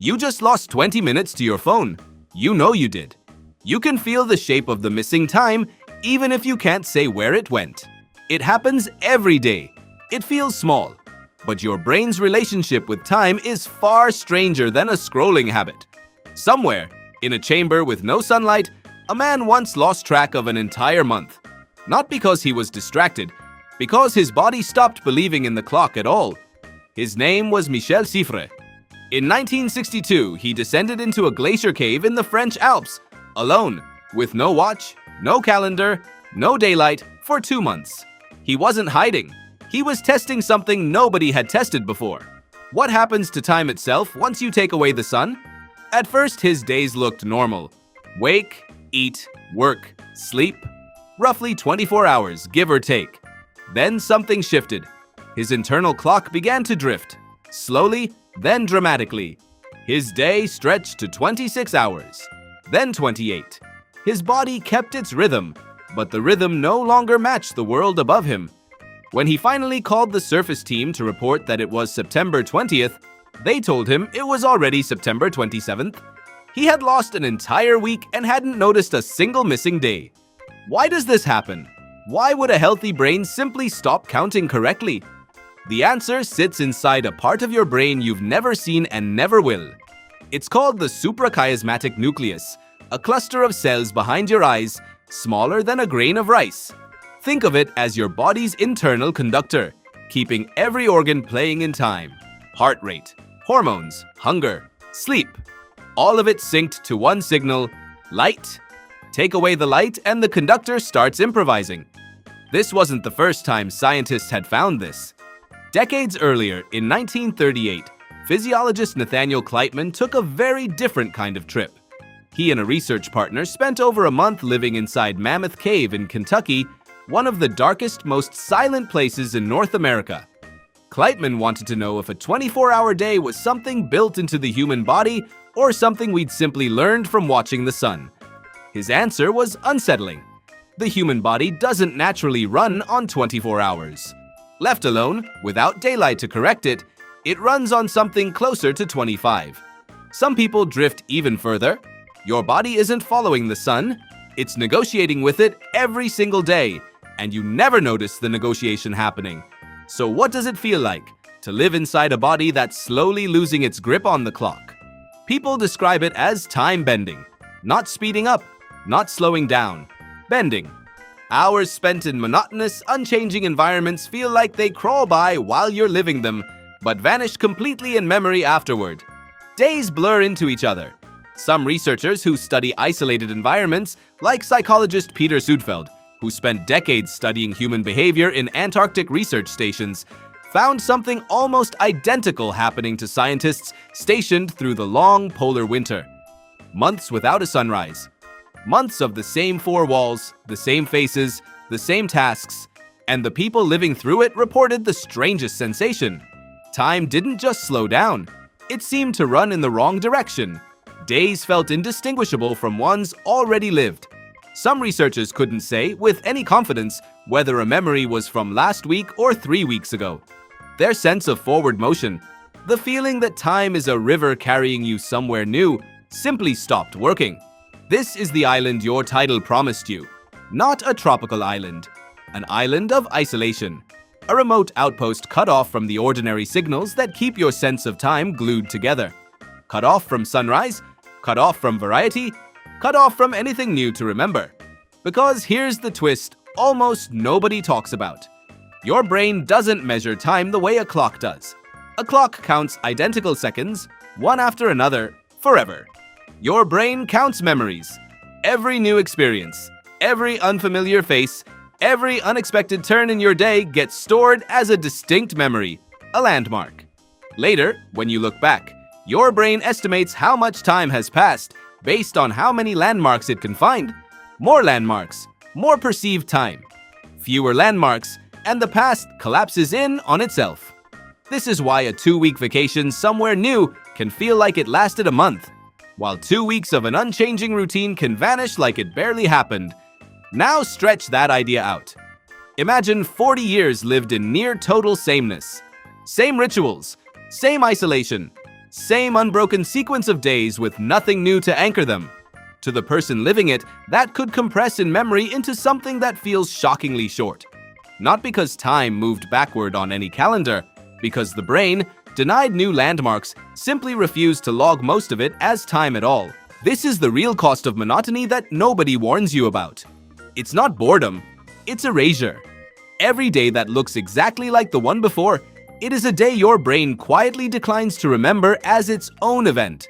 You just lost 20 minutes to your phone. You know you did. You can feel the shape of the missing time even if you can't say where it went. It happens every day. It feels small. But your brain's relationship with time is far stranger than a scrolling habit. Somewhere, in a chamber with no sunlight, a man once lost track of an entire month. Not because he was distracted, because his body stopped believing in the clock at all. His name was Michel Siffre. In 1962, he descended into a glacier cave in the French Alps, alone, with no watch, no calendar, no daylight, for 2 months. He wasn't hiding. He was testing something nobody had tested before. What happens to time itself once you take away the sun? At first, his days looked normal. Wake, eat, work, sleep. Roughly 24 hours, give or take. Then something shifted. His internal clock began to drift. Slowly, then dramatically. His day stretched to 26 hours. Then 28. His body kept its rhythm, but the rhythm no longer matched the world above him. When he finally called the surface team to report that it was September 20th, they told him it was already September 27th. He had lost an entire week and hadn't noticed a single missing day. Why does this happen? Why would a healthy brain simply stop counting correctly? The answer sits inside a part of your brain you've never seen and never will. It's called the suprachiasmatic nucleus, a cluster of cells behind your eyes, smaller than a grain of rice. Think of it as your body's internal conductor, keeping every organ playing in time. Heart rate, hormones, hunger, sleep. All of it synced to one signal, light. Take away the light and the conductor starts improvising. This wasn't the first time scientists had found this. Decades earlier, in 1938, physiologist Nathaniel Kleitman took a very different kind of trip. He and a research partner spent over a month living inside Mammoth Cave in Kentucky, one of the darkest, most silent places in North America. Kleitman wanted to know if a 24-hour day was something built into the human body or something we'd simply learned from watching the sun. His answer was unsettling. The human body doesn't naturally run on 24 hours. Left alone, without daylight to correct it, it runs on something closer to 25. Some people drift even further. Your body isn't following the sun. It's negotiating with it every single day, and you never notice the negotiation happening. So what does it feel like to live inside a body that's slowly losing its grip on the clock? People describe it as time bending, not speeding up, not slowing down, bending. Hours spent in monotonous, unchanging environments feel like they crawl by while you're living them, but vanish completely in memory afterward. Days blur into each other. Some researchers who study isolated environments, like psychologist Peter Sudfeld, who spent decades studying human behavior in Antarctic research stations, found something almost identical happening to scientists stationed through the long polar winter. Months without a sunrise. Months of the same four walls, the same faces, the same tasks, and the people living through it reported the strangest sensation. Time didn't just slow down. It seemed to run in the wrong direction. Days felt indistinguishable from ones already lived. Some researchers couldn't say with any confidence whether a memory was from last week or 3 weeks ago. Their sense of forward motion, the feeling that time is a river carrying you somewhere new, simply stopped working. This is the island your title promised you. Not a tropical island. An island of isolation. A remote outpost cut off from the ordinary signals that keep your sense of time glued together. Cut off from sunrise, cut off from variety, cut off from anything new to remember. Because here's the twist almost nobody talks about. Your brain doesn't measure time the way a clock does. A clock counts identical seconds, one after another, forever. Your brain counts memories. Every new experience, every unfamiliar face, every unexpected turn in your day gets stored as a distinct memory, a landmark. Later, when you look back, your brain estimates how much time has passed based on how many landmarks it can find. More landmarks, more perceived time. Fewer landmarks, and the past collapses in on itself. This is why a 2-week vacation somewhere new can feel like it lasted a month, while 2 weeks of an unchanging routine can vanish like it barely happened. Now stretch that idea out. Imagine 40 years lived in near total sameness. Same rituals, same isolation, Same unbroken sequence of days with nothing new to anchor them. To the person living it, that could compress in memory into something that feels shockingly short. Not because time moved backward on any calendar, because the brain, denied new landmarks, simply refused to log most of it as time at all. This is the real cost of monotony that nobody warns you about. It's not boredom, it's erasure. Every day that looks exactly like the one before, it is a day your brain quietly declines to remember as its own event.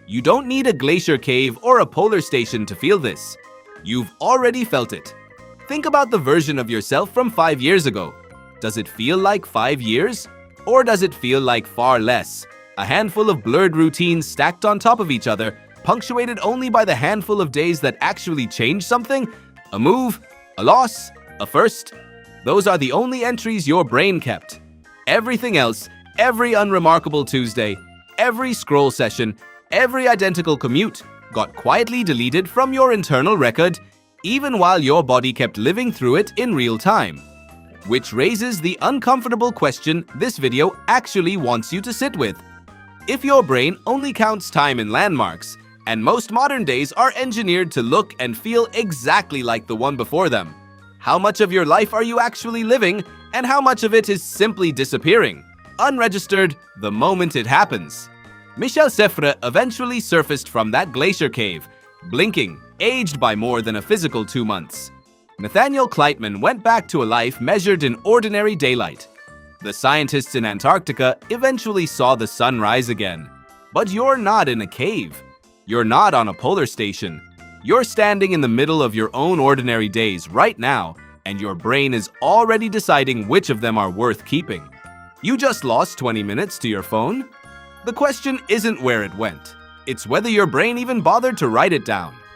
You don't need a glacier cave or a polar station to feel this. You've already felt it. Think about the version of yourself from 5 years ago. Does it feel like 5 years? Or does it feel like far less? A handful of blurred routines stacked on top of each other, punctuated only by the handful of days that actually changed something? A move? A loss? A first? Those are the only entries your brain kept. Everything else, every unremarkable Tuesday, every scroll session, every identical commute, got quietly deleted from your internal record, even while your body kept living through it in real time. Which raises the uncomfortable question this video actually wants you to sit with. If your brain only counts time in landmarks, and most modern days are engineered to look and feel exactly like the one before them, how much of your life are you actually living, and how much of it is simply disappearing, unregistered, the moment it happens? Michel Seffre eventually surfaced from that glacier cave, blinking, aged by more than a physical 2 months. Nathaniel Kleitman went back to a life measured in ordinary daylight. The scientists in Antarctica eventually saw the sun rise again. But you're not in a cave. You're not on a polar station. You're standing in the middle of your own ordinary days right now, and your brain is already deciding which of them are worth keeping. You just lost 20 minutes to your phone? The question isn't where it went. It's whether your brain even bothered to write it down.